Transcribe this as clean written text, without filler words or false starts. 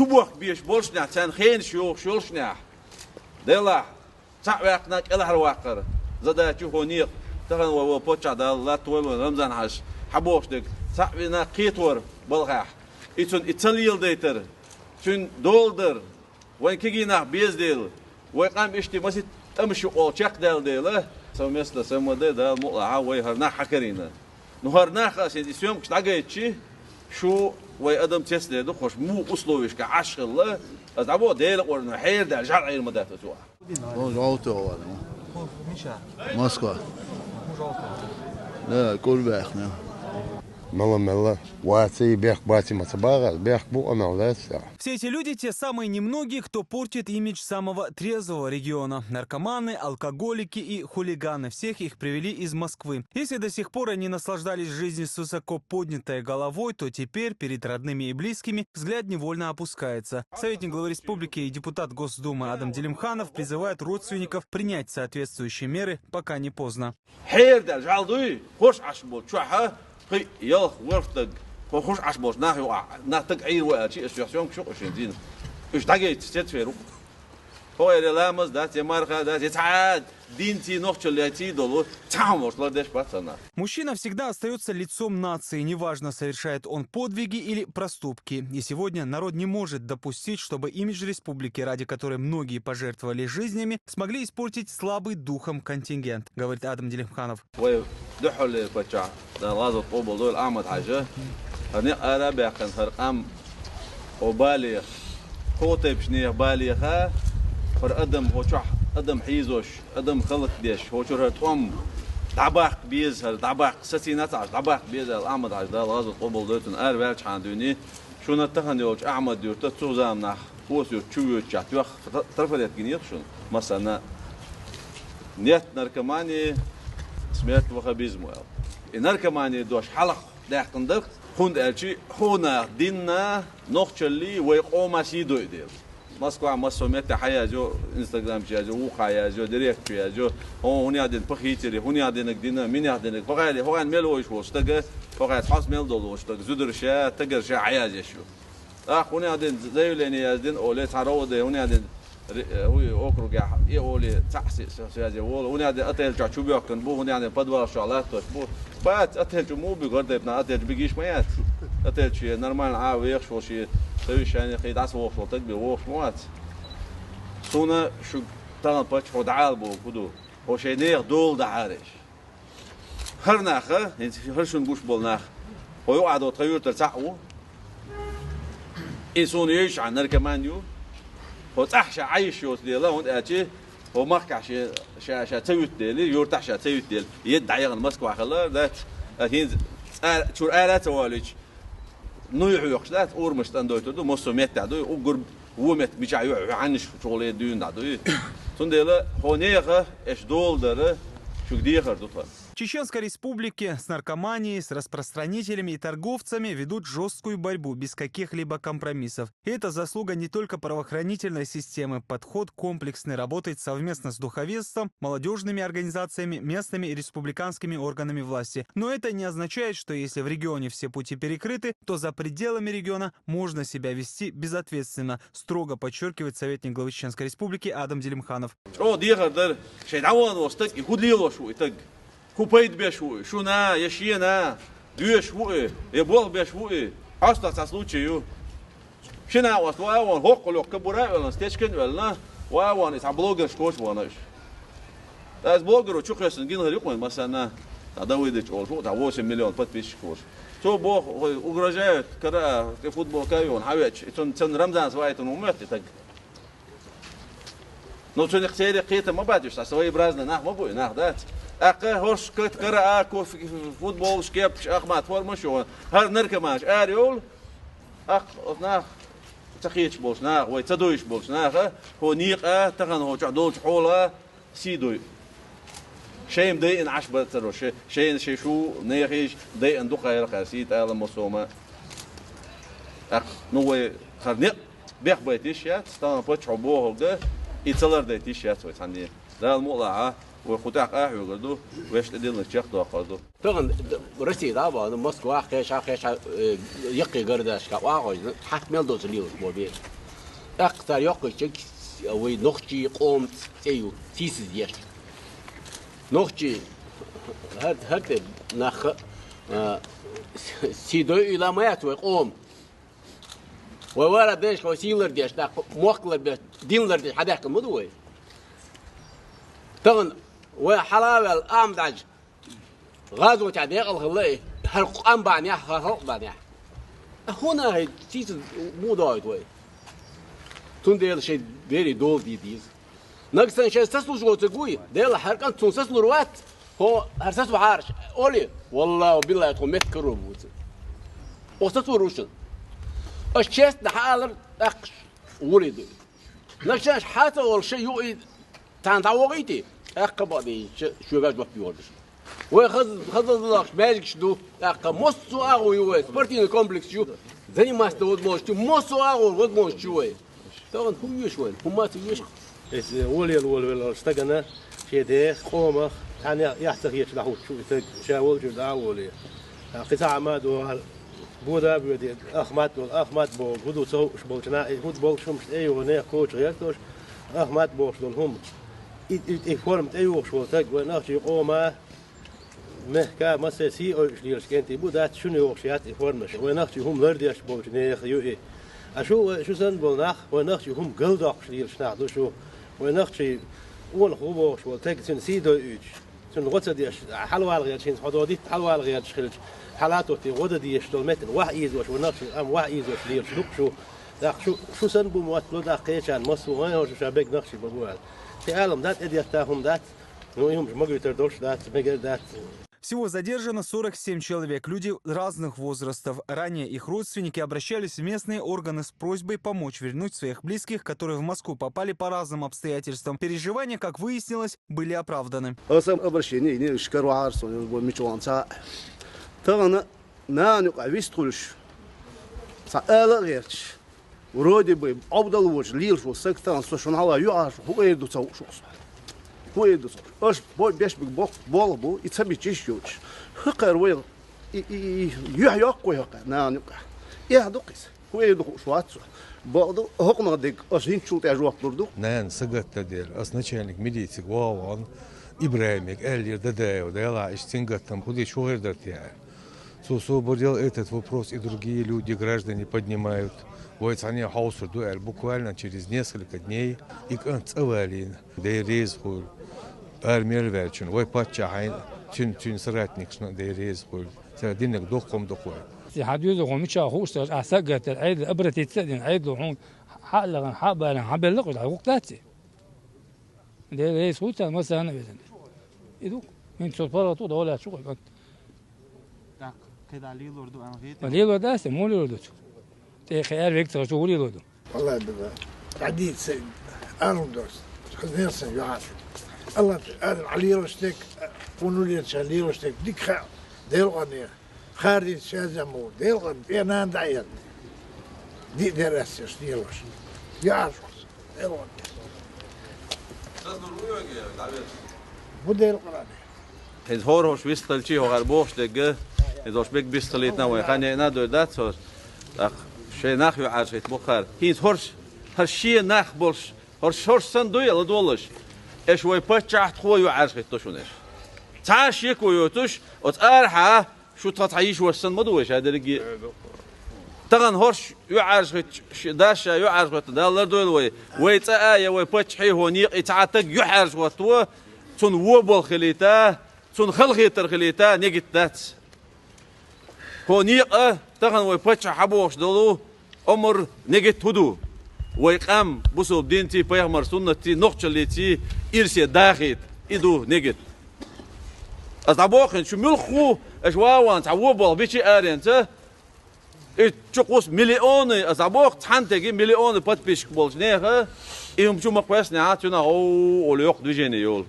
تبوخ بيش بولشنا تان خين شولشنا دلا تعبقنا كله واقر زادت هونيق تغن وبوتشا دال لا طول رمضان حش حبوش دك تعبنا قيتور بالغاح إتون إيطاليال ديتر شون دولدر وين كيجينا بيزدل ويقام إشتي مسيت أمشي أول شق دل سمسلا سمودة دال مقلعة ويهرنا حكرينا نهرنا خاصين إسيوم كشتاجيتشي شو ويقدم تسلي ده خوش مو أسلوبش كعشق الله أتعبوا ديل قرن حير ده جرعي المدات أسوا. جاوته هو موسكو. لا كل بيخنا. Мало-мало. Вати бег бати матабара, бег бу анализа. Все эти люди те самые немногие, кто портит имидж самого трезвого региона. Наркоманы, алкоголики и хулиганы. Всех их привели из Москвы. Если до сих пор они наслаждались жизнью с высоко поднятой головой, то теперь перед родными и близкими взгляд невольно опускается. Советник главы республики и депутат Госдумы Адам Делимханов призывает родственников принять соответствующие меры, пока не поздно. خي يلا ورفتق خوش عشبوش ناخي ناتق عير وقتي اسياسيون شو قشين ايش دقيت تستفيرو هو اللي لامز دات يمارخا دات يتعاد دينتي نوخчеляти долу чамош ладеш пацана. Мужчина всегда остается лицом нации, неважно, совершает он подвиги или проступки. И сегодня народ не может допустить, чтобы имидж республики, ради которой многие пожертвовали жизнями, смогли испортить слабый духом контингент, говорит Адам Делимханов. دحول بتاع لازم قبل دول أعمد حاجة أنا أربع كان فرقام وبالي خوتي بشنيه بالي خا فرقدم هو شح قدم حيزوش قدم خلق ديش هو شو رتقوم طباق بيز هر طباق ستينات عش طباق بيز الأعمد حاجة لازم قبل دولتن أربع عن دوني شو نتخن يوش أعمد يوش تتوزامنا هو شو يوش جاتوخ طرفت جنيه شو مثلا نيت نركماني سمعت وخبيزمو النركماني دوش حلق داخل دق هون أشي هونا ديننا نقشلي ويقوم سيدو يدير مسكوا مسوميت حياة جو إنستغرام شيء جو وقايا جو ديريكت شيء جو هوني عدين بخيتري هوني عدينك دينا مين عدينك فقالي هو عن ملوش واشتغل فقال حاس ميل دول واشتغل زودر شيء تقدر شيء عياز شو هوني عدين زي ليني عدين أولي تعرض هوني عدين هو أكرج يقولي تحسيس سياجي وول هوني عدين أتهل جاتشو بيأكل بو هوني عدين بدور شغلات بو بعد أتهل جمو بيقدر يبنا أتهل بيجيش ميات أتهل شيء نورمال عاويخ شو شيء سويش يعني خيد عس ووش وتقبل ووش موات سونا شو تان بتش خد عالبو كدو هو شيء نير دول دعارش هرناخه هر شو نقوش بولناخ هو يقعد وتغير تلتعو إنسان يعيش عن نركمانيو هو تحش عايش يوت ديلا هون أتي هو مركع شيء تسويت ديلي يرتاح شيء تسويت ديل يدعي عن مسكوا خلا ذات هين شو آلات والج نوع يخشلات أورمش تندويتو دو مسوميت تعدو وقرب ومت بيجايو عنش شغله دون تعدو تنديلا هونيغه إيش دول داره شو كديه خردوتها. Чеченской республике с наркоманией, с распространителями и торговцами ведут жесткую борьбу без каких-либо компромиссов. И это заслуга не только правоохранительной системы. Подход комплексный, работает совместно с духовенством, молодежными организациями, местными и республиканскими органами власти. Но это не означает, что если в регионе все пути перекрыты, то за пределами региона можно себя вести безответственно, строго подчеркивает советник главы Чеченской республики Адам Делимханов. كوبايد بيشوي شو نا يشينا بيشوي يبغى بيشوي أصلا تسلوتشيو شنا واسوا وان هوك لو كبرى ولا ستيشكن ولا وان إذا بلوجر شكوش واناش از بلوجر وشو خيسن جين هريقون مثلا تداويدش أول شو تعوش مليون بات بيش كوش شو بو وغرجات كرا كفوتبول كايون حاويتش تن رمضان سوايتن ومرتي تج نو تشون اختياري قيته ما بعدش تسوي برازنا نح ما بوي نح دات أقه هوش كت قراءة كوف فوتبول شكيبش أخمات فورمشون هر نركماش أريول أخ ناخ تخيش بولش ناخ ويتدويش بولش ناخ هو نيقة تغن هو جعدولش حولها سيدوي شيء مدين عشبة تروش شيء شو نيخيش دين دقة يرخاسيت على مصومة أخ نوي خرنيق بيخ بيتيش يات ستان بتش عبوه ده يتصلر ديتيش يات ويتعني ده الموضوع وقطع يقولوا ويش تدين الشيخ ده قالوا طبعا رسيد أبا موسكو خيش يقي قرداش كواعج حتى ميلدوز اليوم موبيل أكثر يقي شيء وي نخشي قوم أيو تيس ديش نخشي هاد نخ سيدو إلى ما يتوي قوم وورا ديش كو سيلر ديش دا موكلر ديش دينلر ديش حداك مدوي طبعا وحلاوة الأمدج غازو تعديق الغلاء هالقام بعنيا هالق بعنيا هنا هي تيس مو دايت وي تنديل شيء ديري دول ديز نقصن شيء سسلو جو تقوي ديل حركان تون سسلو روات هو هرسسو عارش أولي والله وبالله يتو متكرو بوت وسسلو روشن الشيست نحالر أقش ولد نقصن حتى أول شيء يوئي تعوقيتي أقبضي شو بعد بيوردش وخذ الله ماجك شدو أق مصو أغو يوئي سبورتين كومبلكس شو زني ما استود موش تو مصو أغو ود موش شوي طبعا هم يشوي هم ما تيش إس ولي استجنا شيء ده قومه يعني يحتاج يشلحوا شو شاول جد أولي قطع ما دو بودا بيدي أخمات بو بدو سو شبولنا هود بول شو مش أيوه نه كوتش غيرتوش أخمات بوش دولهم يفورمت أيوه شبولتك وناخذ قومه مهكا مساسي أو شليرش كنتي بودات شنو يوشيات يفورمش وناخذ هم لرديش بوش نه يخيو شو سن بولناخ وناخذ هم قلدق شليرش ناخذ شو وناخذ ونخوبو شبولتك سن سيدو إيش سن غوتة ديش حلوة الغير شين حدودي حلوة الغير شخلج حالاته في غدة ديش دولمتن واحد وش وناخذ أم واحد وش ليرش لوك شو سن بمواتلو دا قيشان مصو وين هو شابك ناخذ بقول في عالم دات إديتهم دات ну, Всего задержано 47 человек, люди разных возрастов. Ранее их родственники обращались в местные органы с просьбой помочь вернуть своих близких, которые в Москву попали по разным обстоятельствам. Переживания, как выяснилось, были оправданы. ورودي بي عبد الوجه ليل شو سكتان سوشون هلا يعرف هو يدو تسو شو هو يدو اش بو بيش بوك بول بو يتسمي تشيوش خقر ويل يحيى قوي نان يا دقيس هو يدو شوات بعض حكم ديك اشين شو تاجوا بردو نان سقط دير начальник милиции Вован Ибраимик Эльер Дадеев дала Штингатом куда что говорит я освободил этот вопрос и другие люди граждане поднимают вот они хаусу дуэль буквально через несколько дней и концевали дейрезхул армия верчин ой патчахайн чин соратникшна дейрезхул садинек дохом дохой حديث قوميشا خوش أسقط العيد أبرة تسدين عيد وحون حلقا حبلا حبلق وقتاتي ده ليس هو مثلا أنا بيزن إذا من سلطة طول ولا شو قلت كده عليه لوردو أنغيت عليه لورد أسمع مو لوردو خيار فيكتور شو ولي لوردو والله بالله عديد سيد أرندوس خذين سن يعرف الله علي رشتك ونولي علي رشتك ديك خير دير غنيه خارج شازمو دير غن أنا داير دي دراسة ديروش يعرف دير غن بدير قراني هذ هوش بيستل شيء وغربوش دقة هذ بيك بيستليتنا ويخاني نادو دات صار شيء ناخي عارشيت بخار هيز هرشي ناخ بولش هرش صندوق لدولش إيش وي بتشحت خوي عارشيت توشونش تعاش يكو يوتش وتأرحه شو تطعيش والسن مدوش هذا اللي تغن هرش يعرف داش يعرف دالر دول ويتآية ويبتشحي هونيق يتعتق يعرف وتو تون وبل خليته تون خلخيتر خليته نيجت دات هونيق تغن ويبتشح حبوش دلو عمر نيجت هدو ويقام بوسو بدينتي بيغمر سنتي نقشليتي إرسي داخل إدو نيجت أصابوخن شو ملخو أشواوان تعوبل بيشي أرنت تشقوس مليون أصابوخ تحنتجي مليون بات بيشك بولش نيخه إيهم شو مقوس نعاتنا هو وليوق دوجيني يول